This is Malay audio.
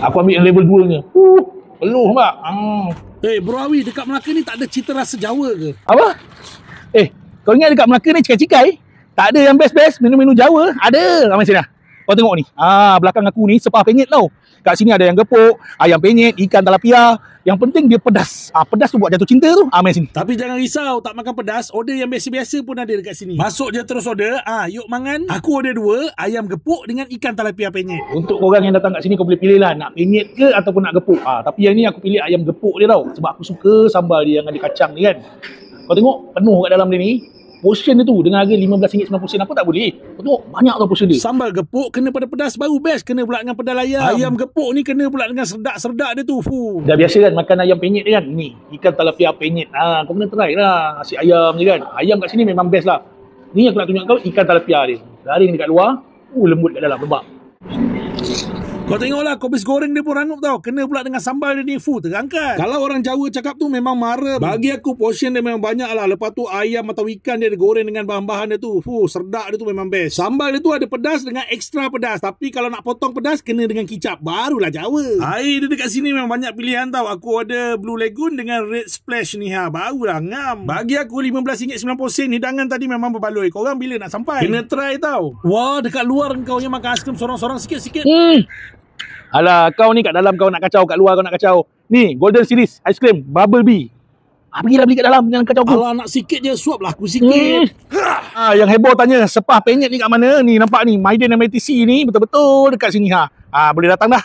Aku ambil yang level 2 nya. Peluh nampak. Bro Awi, dekat Melaka ni tak ada cita rasa Jawa ke? Apa? Kau ingat dekat Melaka ni cikai-cikai? Tak ada yang best-best menu-menu Jawa. Ada. Ramai sini lah. Kau tengok ni. Belakang aku ni sepah penyet tau. Kat sini ada yang gepuk, ayam penyet, ikan talapia. Yang penting dia pedas. Pedas tu buat jatuh cinta tu. Main sini. Tapi jangan risau, tak makan pedas. Order yang biasa-biasa pun ada dekat sini. Masuk je terus order. Yuk mangan. Aku order 2, ayam gepuk dengan ikan talapia penyet. Untuk korang yang datang kat sini, kau boleh pilih lah nak penyet ke ataupun nak gepuk. Tapi yang ni aku pilih ayam gepuk dia tau. Sebab aku suka sambal dia yang ada kacang ni kan. Kau tengok penuh kat dalam dia ni. Portion dia tu dengan harga RM15.90 apa tak boleh. Kau tengok banyak tau portion dia. Sambal gepuk kena pada pedas baru best. Kena pula dengan pedal ayam. Ayam gepuk ni kena pula dengan serdak-serdak dia tu. Dah biasa kan makan ayam penyet ni kan. Ni ikan talapia penyet. Kau kena try lah nasi ayam je kan. Ayam kat sini memang best lah. Ni aku nak tunjuk kau ikan talapia dia. Garing dekat luar, lembut kat dalam, lembab. Kau tengoklah, kobis goreng dia pun rangup tau. Kena pula dengan sambal dia ni, terangkat. Kalau orang Jawa cakap tu memang marah. Bagi aku portion dia memang banyak lah. Lepas tu ayam atau ikan dia goreng dengan bahan-bahan dia tu. Serdak dia tu memang best. Sambal dia tu ada pedas dengan ekstra pedas. Tapi kalau nak potong pedas, kena dengan kicap. Barulah Jawa. Air dia dekat sini memang banyak pilihan tau. Aku ada Blue Lagoon dengan Red Splash ni barulah ngam. Bagi aku RM15.90 hidangan tadi memang berbaloi. Korang bila nak sampai? Kena try tau. Wah, dekat luar kau yang makan aiskrim sorang-sorang sikit-sikit. Alah, kau ni kat dalam kau nak kacau, kat luar kau nak kacau. Ni, Golden Series, aiskrim, Bubble Bee. Pergilah beli kat dalam, jangan kacau aku. Alah, nak sikit je, suap lah aku sikit. Yang heboh tanya, sepah penyet ni kat mana? Ni, nampak ni, Maiden MITC ni, betul-betul dekat sini. Boleh datang dah.